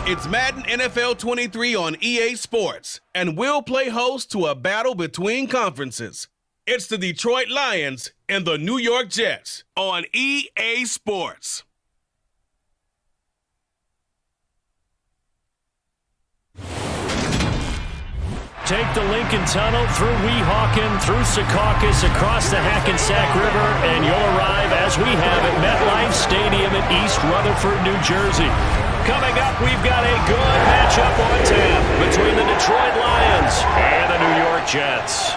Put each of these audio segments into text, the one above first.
It's Madden NFL 23 on EA Sports, and we'll play host to a battle between conferences. It's the Detroit Lions and the New York Jets on EA Sports. Take the Lincoln Tunnel through Weehawken, through Secaucus, across the Hackensack River, and you'll arrive, as we have at MetLife Stadium in East Rutherford, New Jersey. Coming up, we've got a good matchup on tap between the Detroit Lions and the New York Jets.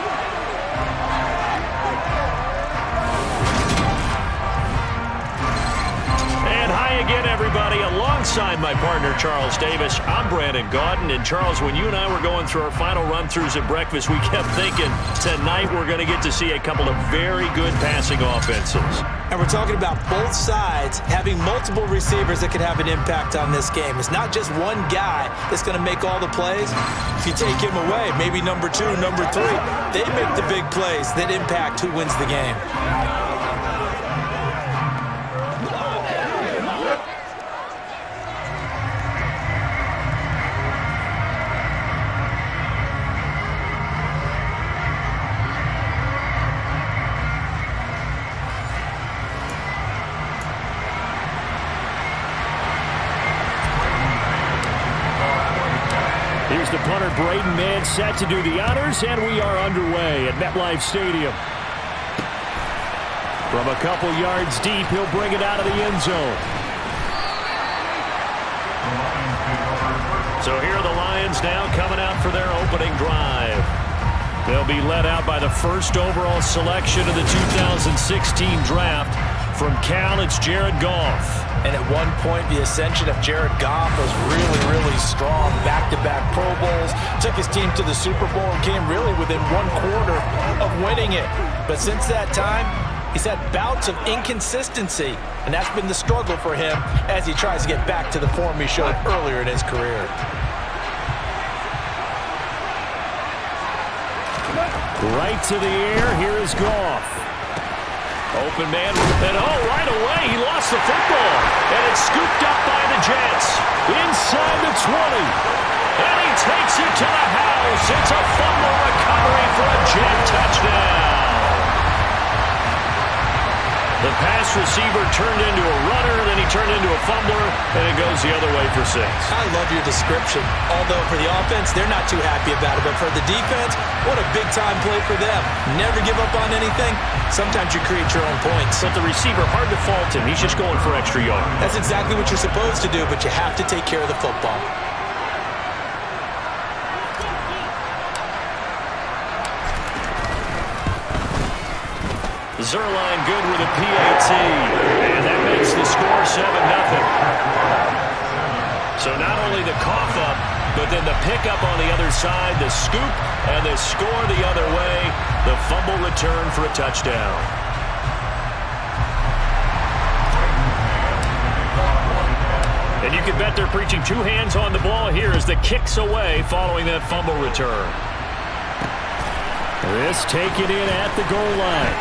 Again, everybody, alongside my partner, Charles Davis, I'm Brandon Gaudin. And, Charles, when you and I were going through our final run-throughs at breakfast, we kept thinking tonight we're going to get to see a couple of very good passing offenses. And we're talking about both sides having multiple receivers that could have an impact on this game. It's not just one guy that's going to make all the plays. If you take him away, maybe number 2, number 3, they make the big plays that impact who wins the game. Here's the punter, Braden Mann, set to do the honors, and we are underway at MetLife Stadium. From a couple yards deep, he'll bring it out of the end zone. So here are the Lions now coming out for their opening drive. They'll be led out by the first overall selection of the 2016 draft. From Cal, it's Jared Goff. And at one point, the ascension of Jared Goff was really strong. Back-to-back Pro Bowls, took his team to the Super Bowl and came really within 1/4 of winning it. But since that time, he's had bouts of inconsistency, and that's been the struggle for him as he tries to get back to the form he showed earlier in his career. Right to the air, here is Goff. Open man, and right away, he lost the football. And it's scooped up by the Jets. Inside the 20. And he takes it to the house. It's a fumble recovery for a Jet touchdown. The pass receiver turned into a runner, then he turned into a fumbler, and it goes the other way for 6. I love your description. Although for the offense, they're not too happy about it. But for the defense, what a big-time play for them. Never give up on anything. Sometimes you create your own points. But the receiver, hard to fault him. He's just going for extra yard. That's exactly what you're supposed to do, but you have to take care of the football. Zerline good with a PAT, and that makes the score 7-0. So not only the cough up, but then the pickup on the other side, the scoop, and the score the other way, the fumble return for a touchdown. And you can bet they're preaching 2 hands on the ball here as the kick's away following that fumble return. This taken in at the goal line.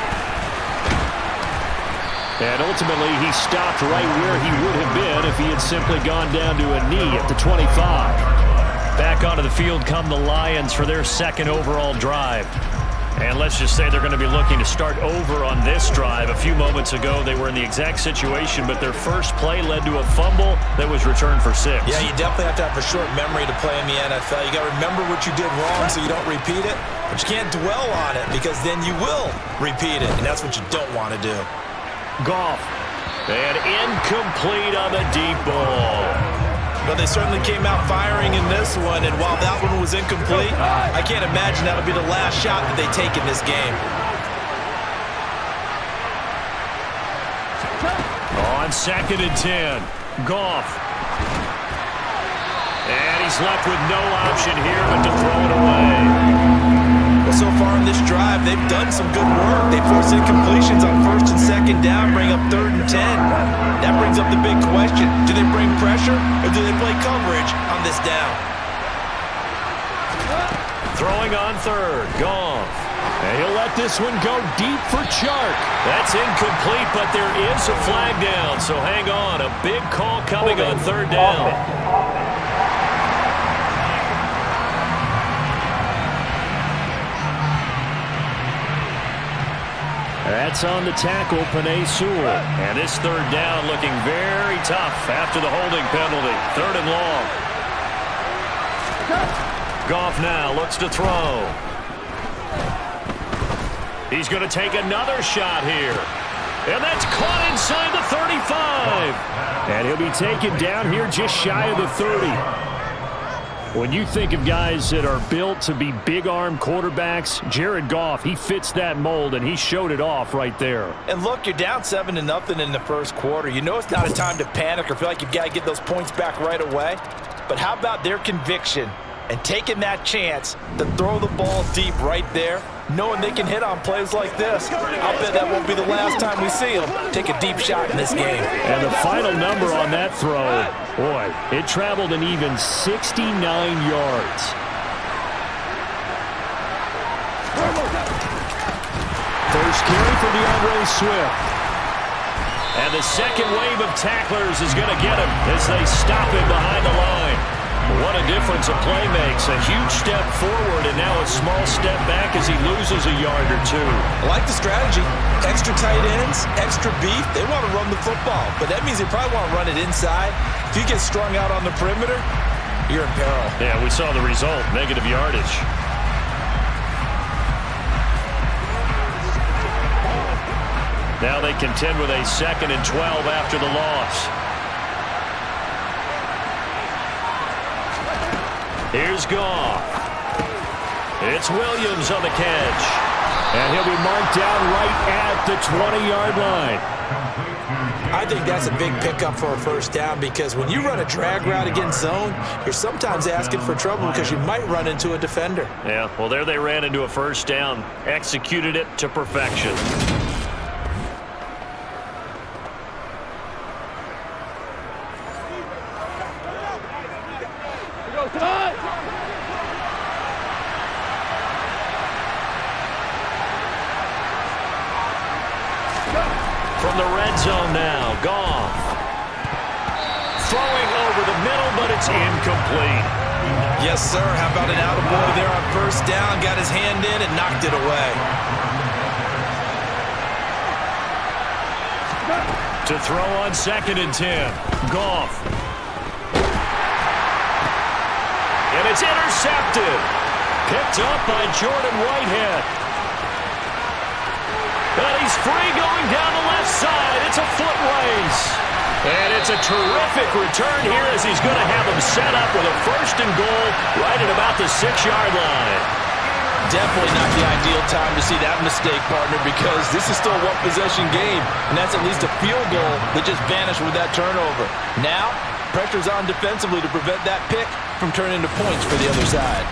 And ultimately, he stopped right where he would have been if he had simply gone down to a knee at the 25. Back onto the field come the Lions for their second overall drive. And let's just say they're going to be looking to start over on this drive. A few moments ago, they were in the exact situation, but their first play led to a fumble that was returned for 6. Yeah, you definitely have to have a short memory to play in the NFL. You got to remember what you did wrong so you don't repeat it, but you can't dwell on it because then you will repeat it, and that's what you don't want to do. Goff, and incomplete on the deep ball. But they certainly came out firing in this one, and while that one was incomplete, I can't imagine that'll be the last shot that they take in this game. On 2nd and 10, Goff. And he's left with no option here but to throw it away. Well, so far in this drive, they've done some good work. They force incompletions on 1st and 2nd down, bring up 3rd and 10. That brings up the big question. Do they bring pressure or do they play coverage on this down? Throwing on 3rd, Goff. And he'll let this one go deep for Chark. That's incomplete, but there is a flag down, so hang on. A big call coming on 3rd down. That's on the tackle, Penei Sewell. And this third down looking very tough after the holding penalty. 3rd and long. Goff now looks to throw. He's going to take another shot here. And that's caught inside the 35. And he'll be taken down here just shy of the 30. When you think of guys that are built to be big-arm quarterbacks, Jared Goff, he fits that mold, and he showed it off right there. And look, you're down 7-0 in the first quarter. You know it's not a time to panic or feel like you've got to get those points back right away. But how about their conviction and taking that chance to throw the ball deep right there, knowing they can hit on plays like this? I'll bet that won't be the last time we see them take a deep shot in this game. And the final number on that throw, boy, it traveled an even 69 yards. First carry for DeAndre Swift. And the second wave of tacklers is going to get him as they stop him behind the line. What a difference a play makes. A huge step forward and now a small step back as he loses a yard or two. I like the strategy. Extra tight ends, extra beef. They want to run the football, but that means they probably want to run it inside. If you get strung out on the perimeter, you're in peril. Yeah, we saw the result. Negative yardage. Now they contend with a 2nd and 12 after the loss. Here's Goff. It's Williams on the catch. And he'll be marked down right at the 20-yard line. I think that's a big pickup for a first down because when you run a drag route against zone, you're sometimes asking for trouble because you might run into a defender. Yeah, well, there they ran into a first down. Executed it to perfection. From the red zone now, Goff. Throwing over the middle, but it's incomplete. Yes, sir. How about an attaboy there on first down? Got his hand in and knocked it away. To throw on 2nd and 10. Goff. And it's intercepted. Picked up by Jordan Whitehead. And he's free going down the left side. It's a foot race. And it's a terrific return here as he's going to have him set up with a 1st and goal right at about the 6-yard line. Definitely not the ideal time to see that mistake, partner, because this is still a one-possession game, and that's at least a field goal that just vanished with that turnover. Now, pressure's on defensively to prevent that pick from turning into points for the other side.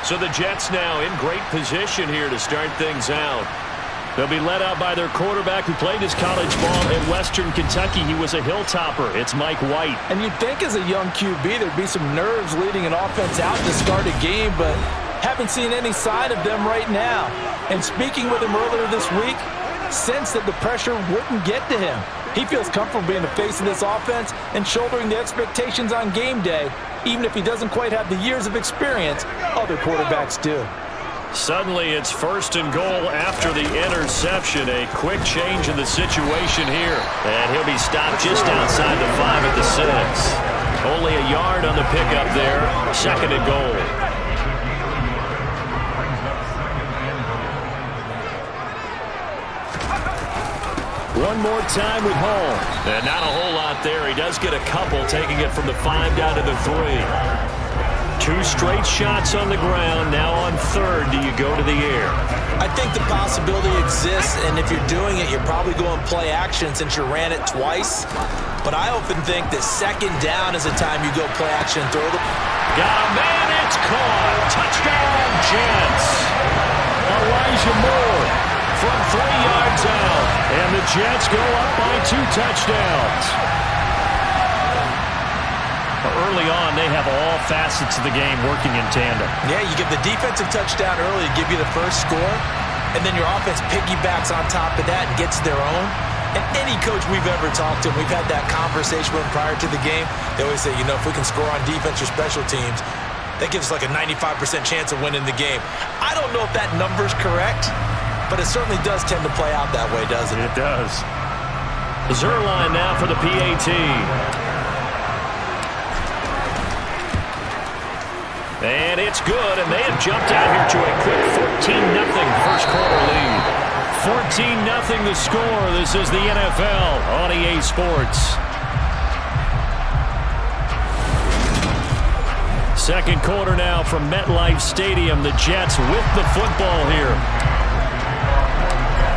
So the Jets now in great position here to start things out. They'll be led out by their quarterback who played his college ball in Western Kentucky. He was a hilltopper. It's Mike White. And you'd think as a young QB there'd be some nerves leading an offense out to start a game, but haven't seen any sign of them right now. And speaking with him earlier this week, sensed that the pressure wouldn't get to him. He feels comfortable being the face of this offense and shouldering the expectations on game day, even if he doesn't quite have the years of experience other quarterbacks do. Suddenly it's 1st and goal after the interception. A quick change in the situation here. And he'll be stopped just outside the 5 at the 6. Only a yard on the pickup there. 2nd and goal. One more time with Hall. And not a whole lot there. He does get a couple, taking it from the 5 down to the 3. 2 straight shots on the ground. Now on 3rd, do you go to the air? I think the possibility exists, and if you're doing it, you're probably going play action since you ran it twice. But I often think that 2nd down is the time you go play action and throw the... Got a man, it's caught. Touchdown, Jets. Elijah Moore from 3 yards out. And the Jets go up by 2 touchdowns. Early on, they have all facets of the game working in tandem. Yeah, you give the defensive touchdown early to give you the first score, and then your offense piggybacks on top of that and gets their own. And any coach we've ever talked to, we've had that conversation with them prior to the game, they always say, you know, if we can score on defense or special teams, that gives us like a 95% chance of winning the game. I don't know if that number's correct, but it certainly does tend to play out that way, doesn't it? It does. Zerline now for the PAT. And it's good, and they have jumped out here to a quick 14-0 first quarter lead. 14-0 the score. This is the NFL on EA Sports. Second quarter now from MetLife Stadium. The Jets with the football here.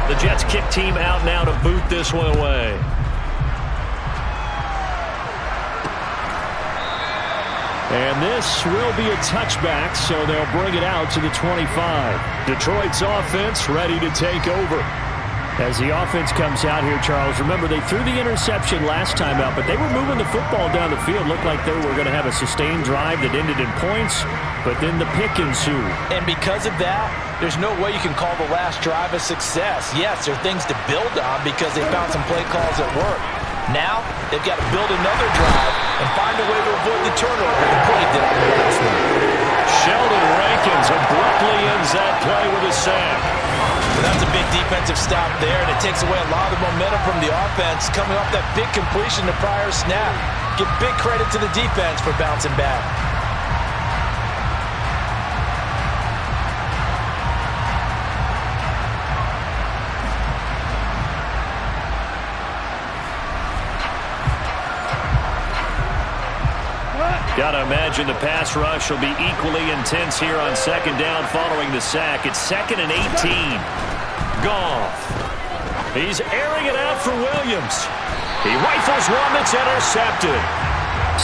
The Jets kick team out now to boot this one away. And this will be a touchback, so they'll bring it out to the 25. Detroit's offense ready to take over. As the offense comes out here, Charles, remember they threw the interception last time out, but they were moving the football down the field. Looked like they were going to have a sustained drive that ended in points, but then the pick ensued. And because of that, there's no way you can call the last drive a success. Yes, there are things to build on because they found some play calls that work. Now, they've got to build another drive and find a way to avoid the turnover the play did on the last one. Sheldon Rankins abruptly ends that play with a sack. So that's a big defensive stop there, and it takes away a lot of the momentum from the offense coming off that big completion the prior snap. Give big credit to the defense for bouncing back. Got to imagine the pass rush will be equally intense here on second down following the sack. It's 2nd and 18. Goff. He's airing it out for Williams. He rifles one that's intercepted.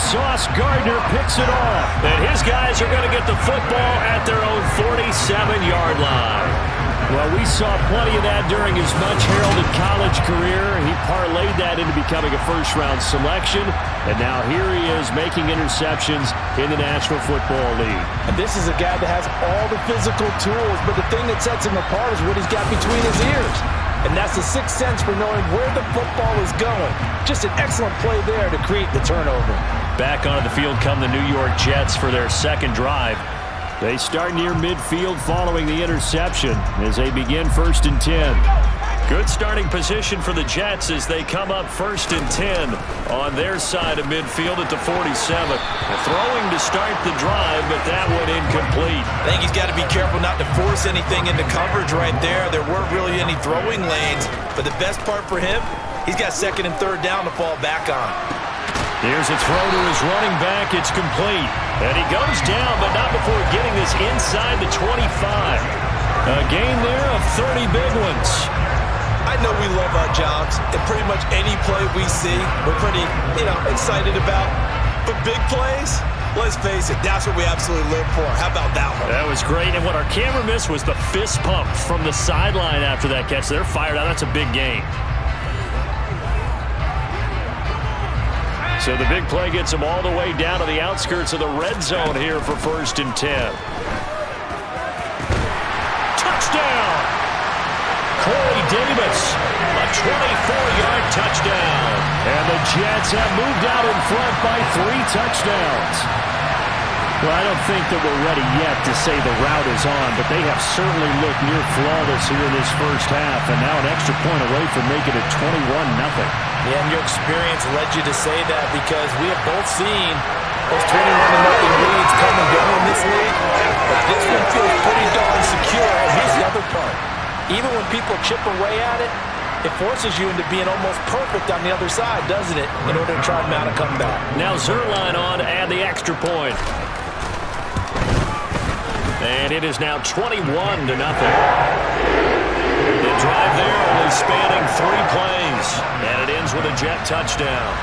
Sauce Gardner picks it off. And his guys are going to get the football at their own 47-yard line. Well, we saw plenty of that during his much-heralded college career. He parlayed that into becoming a first-round selection, and now here he is making interceptions in the National Football League. And this is a guy that has all the physical tools, but the thing that sets him apart is what he's got between his ears. And that's the sixth sense for knowing where the football is going. Just an excellent play there to create the turnover. Back onto the field come the New York Jets for their second drive. They start near midfield following the interception as they begin 1st and 10. Good starting position for the Jets as they come up 1st and 10 on their side of midfield at the 47. Throwing to start the drive, but that one incomplete. I think he's got to be careful not to force anything into coverage right there. There weren't really any throwing lanes, but the best part for him, he's got 2nd and 3rd down to fall back on. Here's a throw to his running back. It's complete. And he goes down, but not before getting this inside the 25. A gain there of 30 big ones. I know we love our jobs, and pretty much any play we see, we're pretty, excited about. But big plays, let's face it, that's what we absolutely live for. How about that one? That was great, and what our camera missed was the fist pump from the sideline after that catch. They're fired out. That's a big gain. So the big play gets them all the way down to the outskirts of the red zone here for 1st and 10. Touchdown! Corey Davis, a 24-yard touchdown. And the Jets have moved out in front by 3 touchdowns. Well, I don't think that we're ready yet to say the route is on, but they have certainly looked near flawless here in this first half, and now an extra point away from making it 21-0. Yeah, and your experience led you to say that because we have both seen those 21-0 leads come and go in this league. But this one feels pretty darn secure. And here's the other part. Even when people chip away at it, it forces you into being almost perfect on the other side, doesn't it, in order to try and mount a comeback. Now Zerline on to add the extra point. And it is now 21-0. The drive there only spanning 3 plays. And it ends with a Jet touchdown.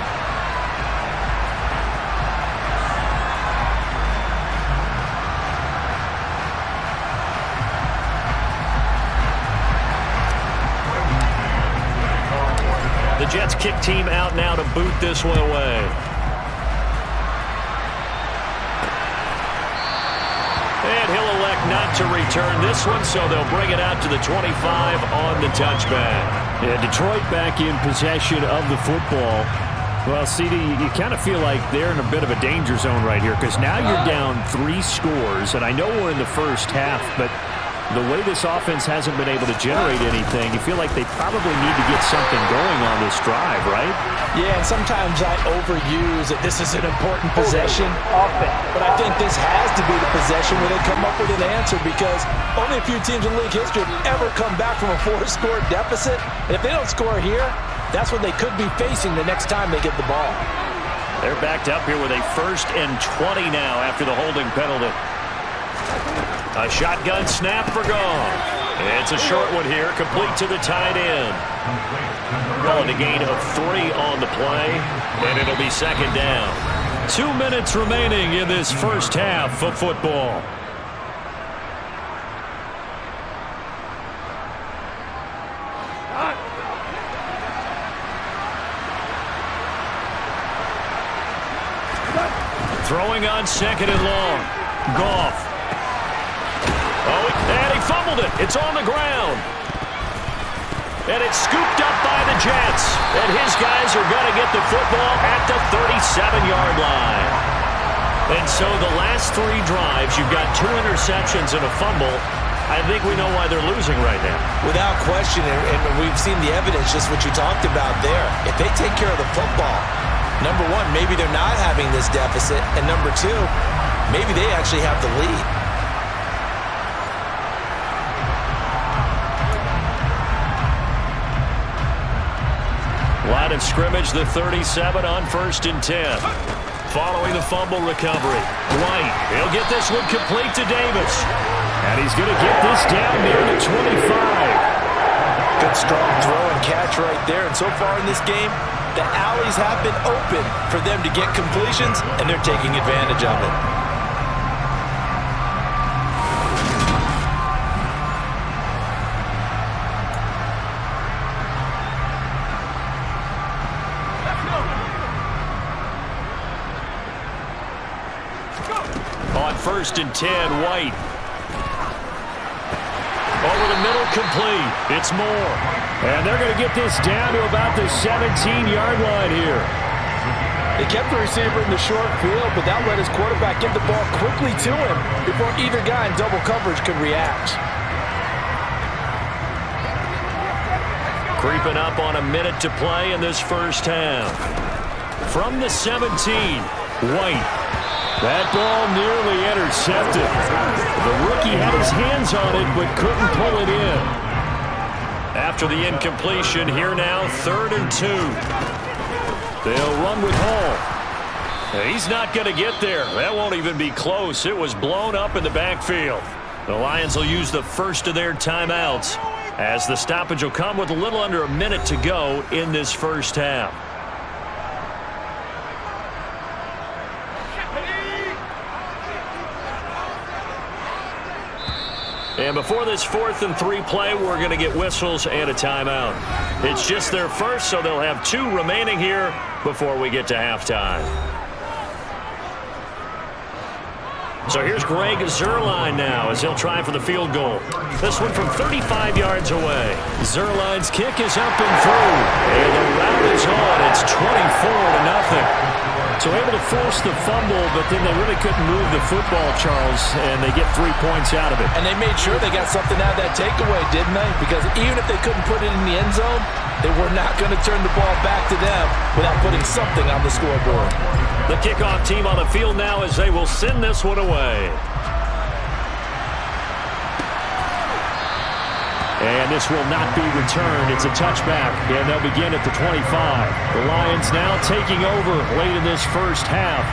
The Jets kick team out now to boot this one away. And he'll elect not to return this one, so they'll bring it out to the 25 on the touchback. Yeah, Detroit back in possession of the football. Well, CD, you kind of feel like they're in a bit of a danger zone right here because now you're down 3 scores, and I know we're in the first half, but the way this offense hasn't been able to generate anything, you feel like they probably need to get something going on this drive, right? Yeah, and sometimes I overuse that this is an important possession. But I think this has to be the possession where they come up with an answer, because only a few teams in league history have ever come back from a 4-score deficit. And if they don't score here, that's what they could be facing the next time they get the ball. They're backed up here with a 1st and 20 now after the holding penalty. A shotgun snap for Goff. It's a short one here, complete to the tight end. Calling a gain of 3 on the play, and it'll be 2nd down. 2 minutes remaining in this first half of football. Throwing on 2nd and long. Goff. Oh, and he fumbled it. It's on the ground. And it's scooped up by the Jets. And his guys are going to get the football at the 37-yard line. And so the last 3 drives, you've got 2 interceptions and a fumble. I think we know why they're losing right now. Without question, and we've seen the evidence, just what you talked about there. If they take care of the football, number 1, maybe they're not having this deficit. And number 2, maybe they actually have the lead. Line of scrimmage, the 37 on 1st and 10. Following the fumble recovery. White, he'll get this one complete to Davis. And he's going to get this down near the 25. Good strong throw and catch right there. And so far in this game, the alleys have been open for them to get completions, and they're taking advantage of it. On 1st and 10, White. Over the middle, complete. It's Moore. And they're going to get this down to about the 17-yard line here. They kept the receiver in the short field, but that let his quarterback get the ball quickly to him before either guy in double coverage could react. Creeping up on a minute to play in this first half. From the 17, White. That ball nearly intercepted. The rookie had his hands on it, but couldn't pull it in. After the incompletion, here now, 3rd and 2. They'll run with Hall. He's not going to get there. That won't even be close. It was blown up in the backfield. The Lions will use the first of their timeouts, as the stoppage will come with a little under a minute to go in this first half. And before this 4th and 3 play, we're going to get whistles and a timeout. It's just their first, so they'll have 2 remaining here before we get to halftime. So here's Greg Zuerlein now as he'll try for the field goal. This one from 35 yards away. Zuerlein's kick is up and through. And the route is on. It's 24-0. So able to force the fumble, but then they really couldn't move the football, Charles, and they get 3 points out of it. And they made sure they got something out of that takeaway, didn't they? Because even if they couldn't put it in the end zone, they were not going to turn the ball back to them without putting something on the scoreboard. The kickoff team on the field now as they will send this one away. And this will not be returned. It's a touchback, and they'll begin at the 25. The Lions now taking over late in this first half.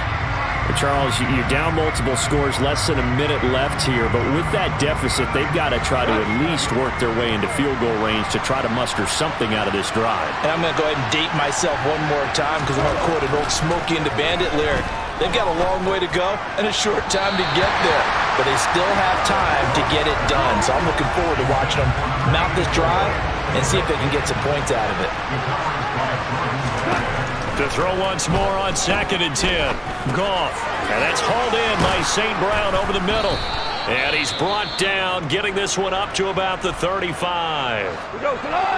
And Charles, you're down multiple scores, less than a minute left here. But with that deficit, they've got to try to at least work their way into field goal range to try to muster something out of this drive. And I'm going to go ahead and date myself one more time because I'm going to quote an old Smokey and the Bandit lyric. They've got a long way to go and a short time to get there. But they still have time to get it done. So I'm looking forward to watching them mount this drive and see if they can get some points out of it. To throw once more on 2nd and 10. Goff. And that's hauled in by St. Brown over the middle. And he's brought down, getting this one up to about the 35.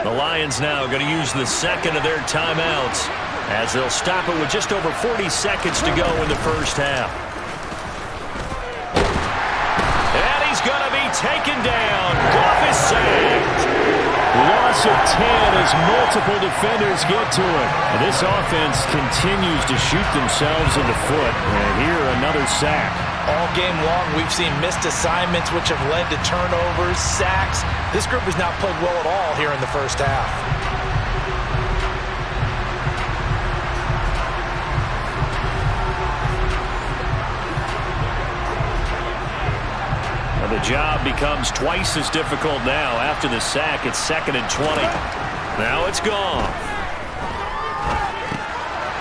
The Lions now going to use the second of their timeouts as they'll stop it with just over 40 seconds to go in the first half. And he's going to be taken down loss of 10 as multiple defenders get to it. And this offense continues to shoot themselves in the foot. And here, another sack. All game long, we've seen missed assignments, which have led to turnovers, sacks. This group has not played well at all here in the first half. The job becomes twice as difficult now. After the sack, it's 2nd and 20. Now it's gone.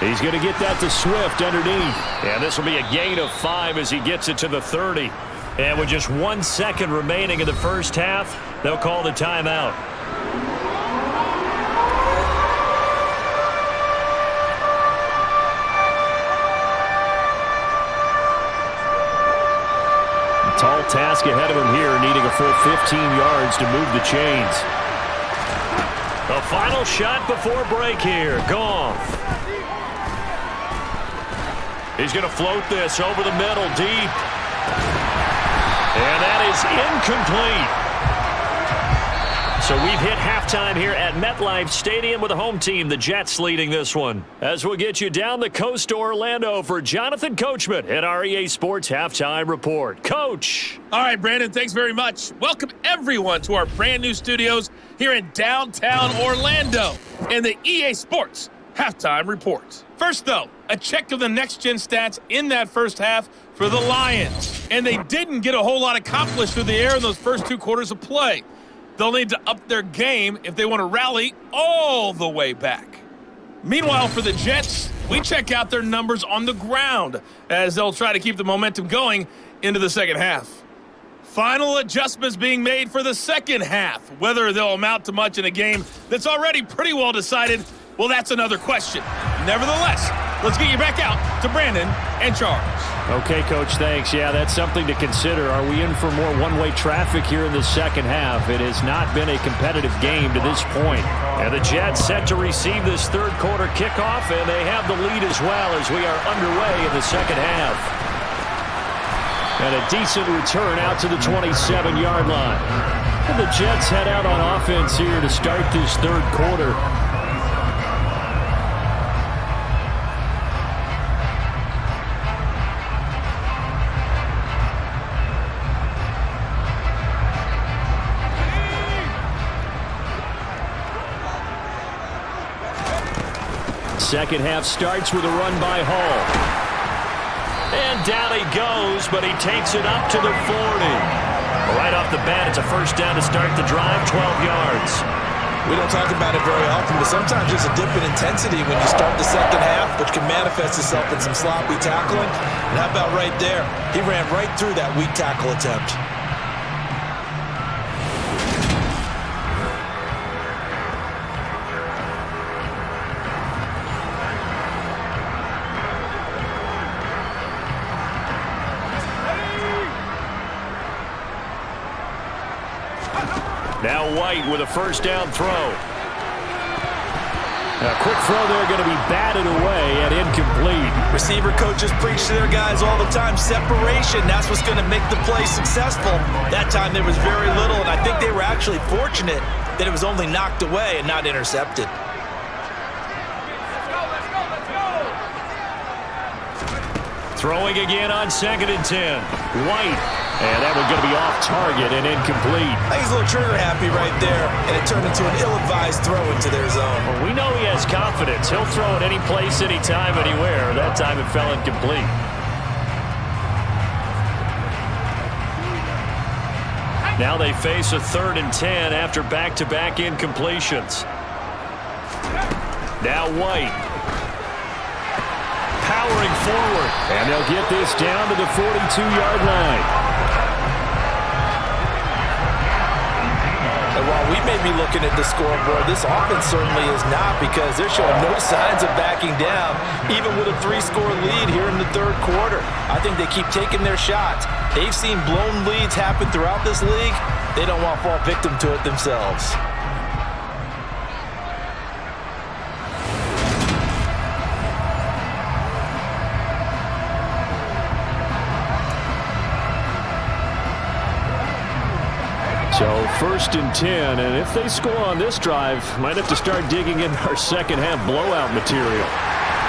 He's going to get that to Swift underneath. And this will be a gain of 5 as he gets it to the 30. And with just 1 second remaining in the first half, they'll call the timeout. Tall task ahead of him here, needing a full 15 yards to move the chains. The final shot before break here. Gone. He's going to float this over the middle, deep. And that is incomplete. So we've hit halftime here at MetLife Stadium with the home team, the Jets, leading this one. As we'll get you down the coast to Orlando for Jonathan Coachman at our EA Sports Halftime Report. Coach. All right, Brandon, thanks very much. Welcome, everyone, to our brand new studios here in downtown Orlando and the EA Sports Halftime Report. First, though, a check of the next-gen stats in that first half for the Lions. And they didn't get a whole lot accomplished through the air in those first 2 quarters of play. They'll need to up their game if they want to rally all the way back. Meanwhile, for the Jets, we check out their numbers on the ground as they'll try to keep the momentum going into the second half. Final adjustments being made for the second half. Whether they'll amount to much in a game that's already pretty well decided, well, that's another question. Nevertheless, let's get you back out to Brandon and Charles. Okay, Coach, thanks. Yeah, that's something to consider. Are we in for more one-way traffic here in the second half? It has not been a competitive game to this point. And the Jets set to receive this third quarter kickoff, and they have the lead as well as we are underway in the second half. And a decent return out to the 27-yard line. And the Jets head out on offense here to start this third quarter. Second half starts with a run by Hall. And down he goes, but he takes it up to the 40. Right off the bat, it's a first down to start the drive, 12 yards. We don't talk about it very often, but sometimes there's a dip in intensity when you start the second half, which can manifest itself in some sloppy tackling. And how about right there? He ran right through that weak tackle attempt. Now White with a first down throw. A quick throw there, going to be batted away and incomplete. Receiver coaches preach to their guys all the time. Separation, that's what's going to make the play successful. That time there was very little, and I think they were actually fortunate that it was only knocked away and not intercepted. Throwing again on 2nd and 10. White. And that one's going to be off target and incomplete. I think he's a little trigger happy right there, and it turned into an ill-advised throw into their zone. Well, we know he has confidence. He'll throw it any place, anytime, anywhere. That time it fell incomplete. Now they face a 3rd and 10 after back-to-back incompletions. Now White. Powering forward. And they'll get this down to the 42-yard line. And while we may be looking at the scoreboard, this offense certainly is not, because they're showing no signs of backing down, even with a 3-score lead here in the third quarter. I think they keep taking their shots. They've seen blown leads happen throughout this league. They don't want to fall victim to it themselves. So 1st and 10, and if they score on this drive, might have to start digging in our second half blowout material.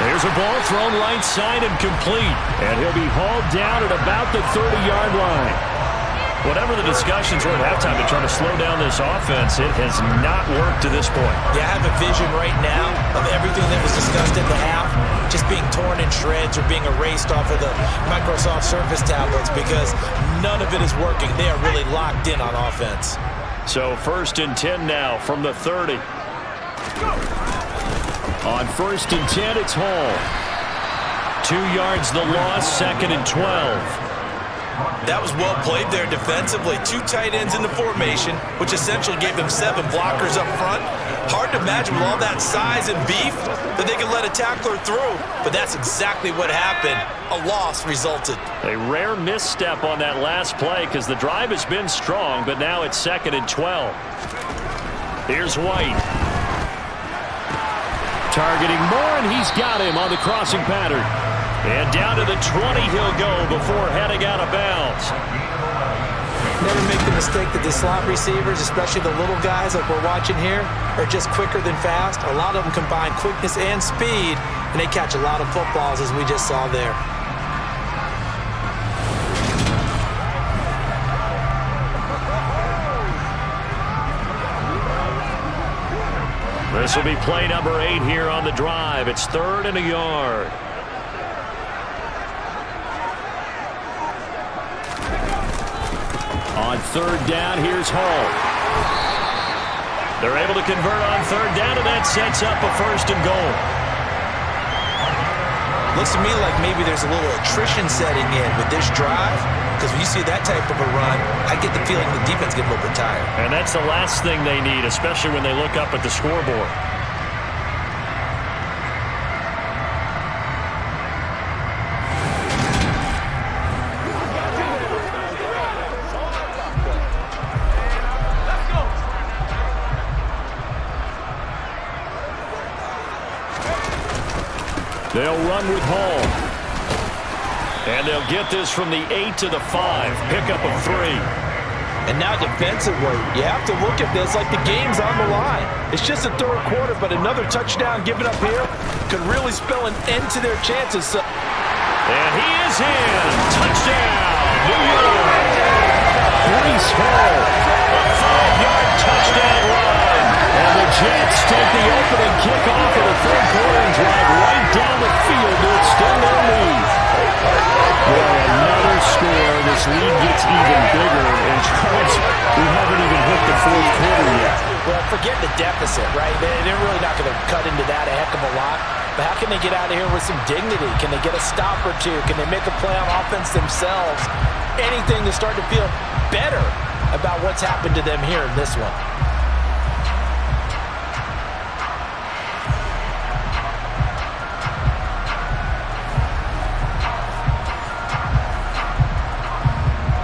There's a ball thrown right side and complete, and he'll be hauled down at about the 30-yard line. Whatever the discussions were at halftime to try to slow down this offense, it has not worked to this point. Yeah, I have a vision right now of everything that was discussed at the half just being torn in shreds or being erased off of the Microsoft Surface tablets because none of it is working. They are really locked in on offense. So 1st and 10 now from the 30. On 1st and 10, it's Hall. 2 yards the loss, 2nd and 12. That was well played there defensively. 2 tight ends in the formation, which essentially gave them 7 blockers up front. Hard to imagine with all that size and beef that they could let a tackler through, but that's exactly what happened. A loss resulted. A rare misstep on that last play because the drive has been strong, but now it's 2nd and 12. Here's White. Targeting Moore, and he's got him on the crossing pattern. And down to the 20 he'll go before heading out of bounds. Never make the mistake that the slot receivers, especially the little guys like we're watching here, are just quicker than fast. A lot of them combine quickness and speed, and they catch a lot of footballs, as we just saw there. This will be play number 8 here on the drive. It's 3rd and a yard. On 3rd down, here's Hall. They're able to convert on 3rd down, and that sets up a 1st and goal. Looks to me like maybe there's a little attrition setting in with this drive, because when you see that type of a run, I get the feeling the defense gets a little bit tired. And that's the last thing they need, especially when they look up at the scoreboard. They'll run with Hall. And they'll get this from the 8 to the 5. Pickup of 3. And now defensively, you have to look at this like the game's on the line. It's just a 3rd quarter, but another touchdown given up here could really spell an end to their chances. And he is in. Touchdown, New York. Breece Hall. A 5-yard touchdown run. And the Jets take the opening kickoff of the 3rd quarter and drive right down the field to extend their lead. Boy, another score. This lead gets even bigger. And Charles, we haven't even hit the 4th quarter yet. Well, forget the deficit, right? They're really not going to cut into that a heck of a lot. But how can they get out of here with some dignity? Can they get a stop or two? Can they make a play on offense themselves? Anything to start to feel better about what's happened to them here in this one.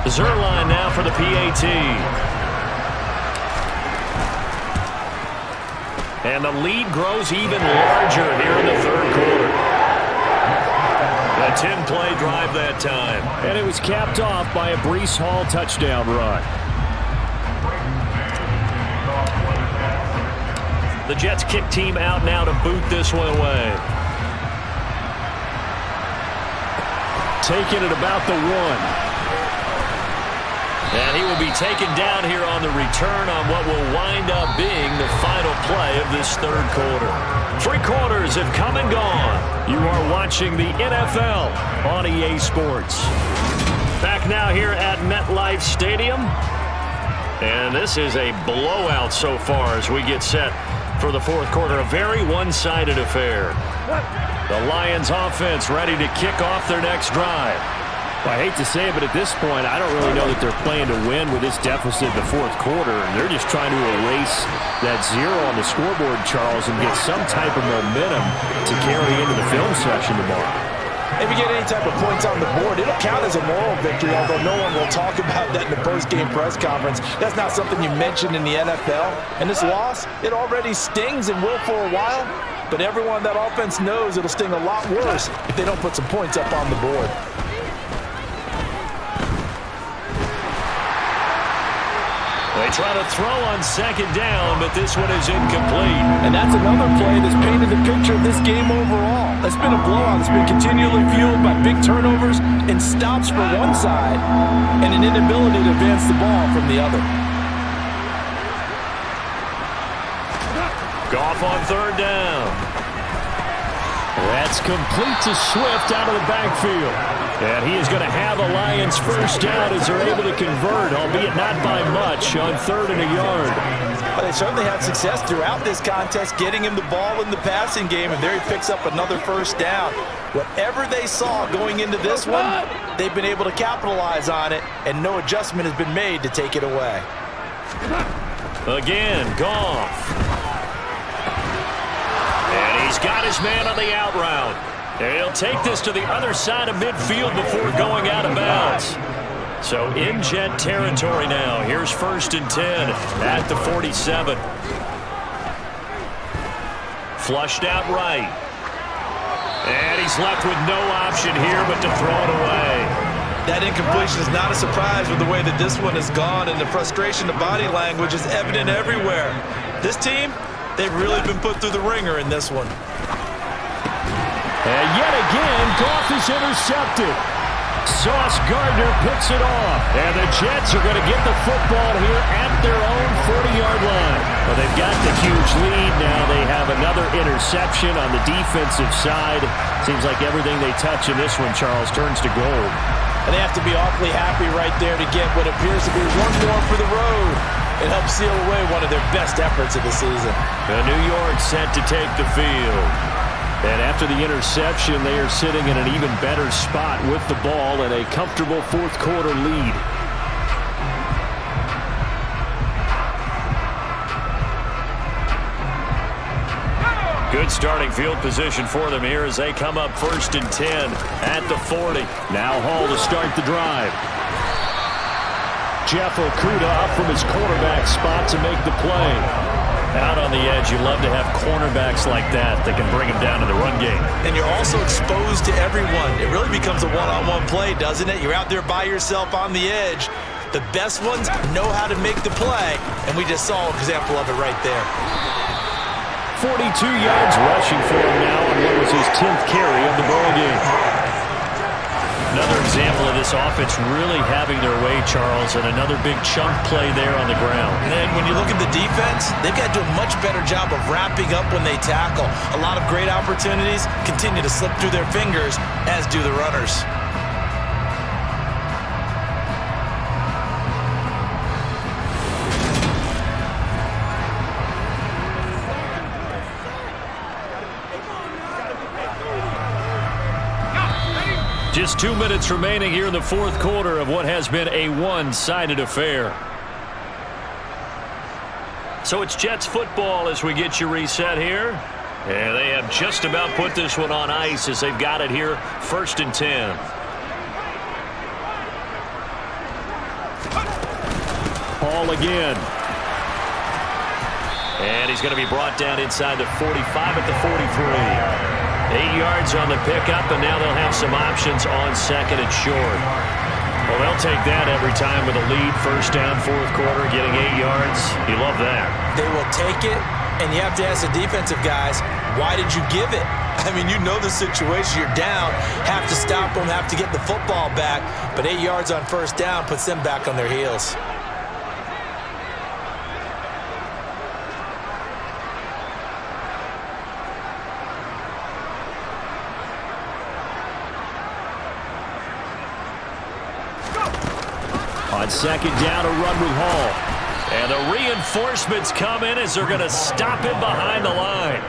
Zerline now for the PAT. And the lead grows even larger here in the 3rd quarter. A 10-play drive that time. And it was capped off by a Breece Hall touchdown run. The Jets kick team out now to boot this one away. Taking it about the 1. And he will be taken down here on the return on what will wind up being the final play of this 3rd quarter. 3 quarters have come and gone. You are watching the NFL on EA Sports. Back now here at MetLife Stadium. And this is a blowout so far as we get set for the 4th quarter. A very one-sided affair. The Lions offense ready to kick off their next drive. Well, I hate to say it, but at this point, I don't really know that they're playing to win with this deficit in the 4th quarter. They're just trying to erase that 0 on the scoreboard, Charles, and get some type of momentum to carry into the film session tomorrow. If you get any type of points on the board, it'll count as a moral victory, although no one will talk about that in the post-game press conference. That's not something you mentioned in the NFL. And this loss, it already stings and will for a while, but everyone on that offense knows it'll sting a lot worse if they don't put some points up on the board. They They try to throw on second down, but this one is incomplete. And that's another play that's painted the picture of this game overall. It's been a blowout. It's been continually fueled by big turnovers and stops for one side and an inability to advance the ball from the other. Goff on third down. That's complete to Swift out of the backfield. And he is going to have a Lions first down as they're able to convert, albeit not by much, on 3rd and a yard. But they certainly had success throughout this contest, getting him the ball in the passing game, and there he picks up another first down. Whatever they saw going into this one, they've been able to capitalize on it, and no adjustment has been made to take it away. Again, Goff. And he's got his man on the out route. And he'll take this to the other side of midfield before going out of bounds. So in Jet territory now. Here's 1st and 10 at the 47. Flushed out right. And he's left with no option here but to throw it away. That incompletion is not a surprise with the way that this one has gone, and the frustration, the body language is evident everywhere. This team, they've really been put through the ringer in this one. And yet again, Goff is intercepted. Sauce Gardner picks it off. And the Jets are going to get the football here at their own 40-yard line. Well, they've got the huge lead. Now they have another interception on the defensive side. Seems like everything they touch in this one, Charles, turns to gold. And they have to be awfully happy right there to get what appears to be one more for the road and help seal away one of their best efforts of the season. And New York set to take the field. And after the interception, they are sitting in an even better spot with the ball and a comfortable 4th quarter lead. Good starting field position for them here as they come up 1st and 10 at the 40. Now Hall to start the drive. Jeff Okudah up from his quarterback spot to make the play. Out on the edge, you love to have cornerbacks like that can bring him down to the run game. And you're also exposed to everyone. It really becomes a one-on-one play, doesn't it? You're out there by yourself on the edge. The best ones know how to make the play, and we just saw an example of it right there. 42 yards rushing for him now on what was his 10th carry of the ball game. Another example of this offense really having their way, Charles, and another big chunk play there on the ground. And when you look at the defense, they've got to do a much better job of wrapping up when they tackle. A lot of great opportunities continue to slip through their fingers, as do the runners. Just 2 minutes remaining here in the 4th quarter of what has been a one-sided affair. So it's Jets football as we get you reset here. And they have just about put this one on ice as they've got it here 1st and 10. Hall again. And he's going to be brought down inside the 45 at the 43. 8 yards on the pickup, and now they'll have some options on 2nd and short. Well, they'll take that every time with a lead. 1st down, 4th quarter, getting 8 yards. You love that. They will take it, and you have to ask the defensive guys, why did you give it? I mean, you know the situation. You're down, have to stop them, have to get the football back, but 8 yards on 1st down puts them back on their heels. On 2nd down, a run with Hall. And the reinforcements come in as they're going to stop him behind the line.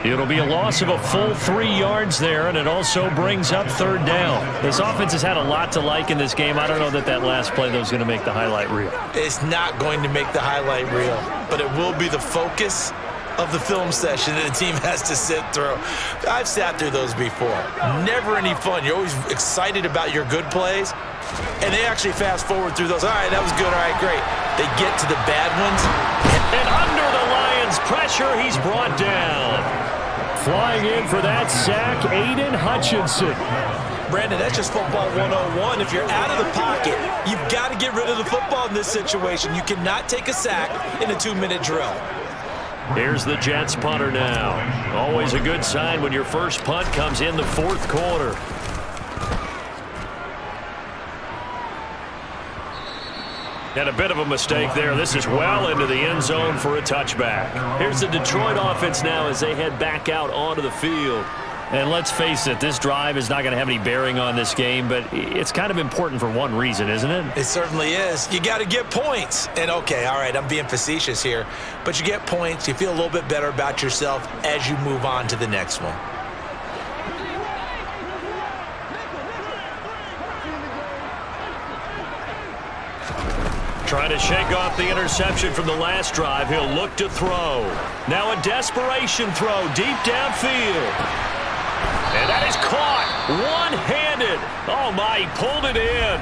It'll be a loss of a full 3 yards there, and it also brings up 3rd down. This offense has had a lot to like in this game. I don't know that last play, though, is going to make the highlight reel. It's not going to make the highlight reel, but it will be the focus of the film session that the team has to sit through. I've sat through those before. Never any fun. You're always excited about your good plays, and they actually fast forward through those. All right, that was good. All right, great. They get to the bad ones. And under the Lions' pressure, he's brought down. Flying in for that sack, Aiden Hutchinson. Brandon, that's just football 101. If you're out of the pocket, you've got to get rid of the football in this situation. You cannot take a sack in a 2-minute drill. Here's the Jets punter now. Always a good sign when your first punt comes in the fourth quarter. And a bit of a mistake there. This is well into the end zone for a touchback. Here's the Detroit offense now as they head back out onto the field. And let's face it, this drive is not going to have any bearing on this game, but it's kind of important for one reason, isn't it? It certainly is. You got to get points. And okay, all right, I'm being facetious here, but you get points, you feel a little bit better about yourself as you move on to the next one. Trying to shake off the interception from the last drive. He'll look to throw. Now a desperation throw deep downfield. And that is caught one-handed. Oh, my, he pulled it in.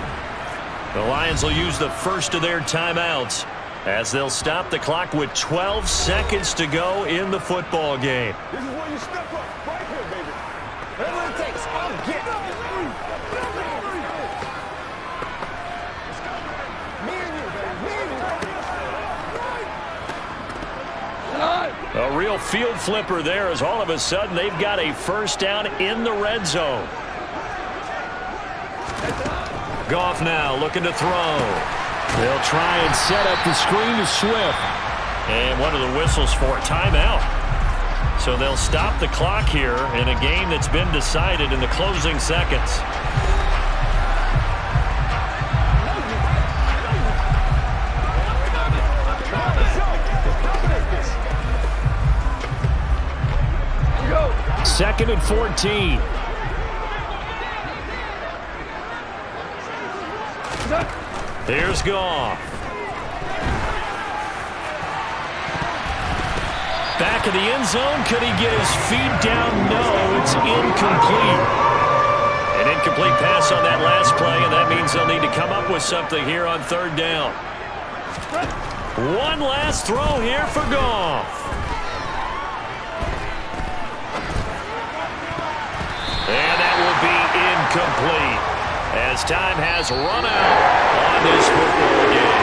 The Lions will use the first of their timeouts as they'll stop the clock with 12 seconds to go in the football game. This is where you step up, right here, baby. Whatever it takes, I'll get it. A real field flipper there as all of a sudden they've got a first down in the red zone. Goff now looking to throw. They'll try and set up the screen to Swift. And one of the whistles for a timeout. So they'll stop the clock here in a game that's been decided in the closing seconds. Second and 14. Here's Goff. Back in the end zone. Could he get his feet down? No, it's incomplete. An incomplete pass on that last play, and that means they'll need to come up with something here on third down. One last throw here for Goff. And that will be incomplete as time has run out on this football game.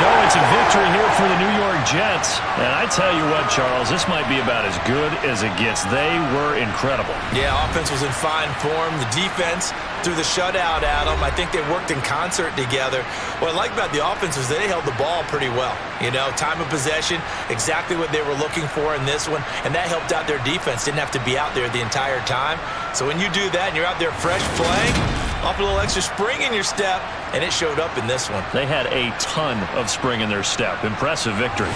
So it's a victory here for the New York Jets. And I tell you what, Charles, this might be about as good as it gets. They were incredible. Yeah, offense was in fine form. The defense threw the shutout at them. I think they worked in concert together. What I like about the offense was they held the ball pretty well. You know, time of possession, exactly what they were looking for in this one, and that helped out their defense. Didn't have to be out there the entire time. So when you do that and you're out there fresh playing, off a little extra spring in your step, and it showed up in this one. They had a ton of spring in their step. Impressive victory.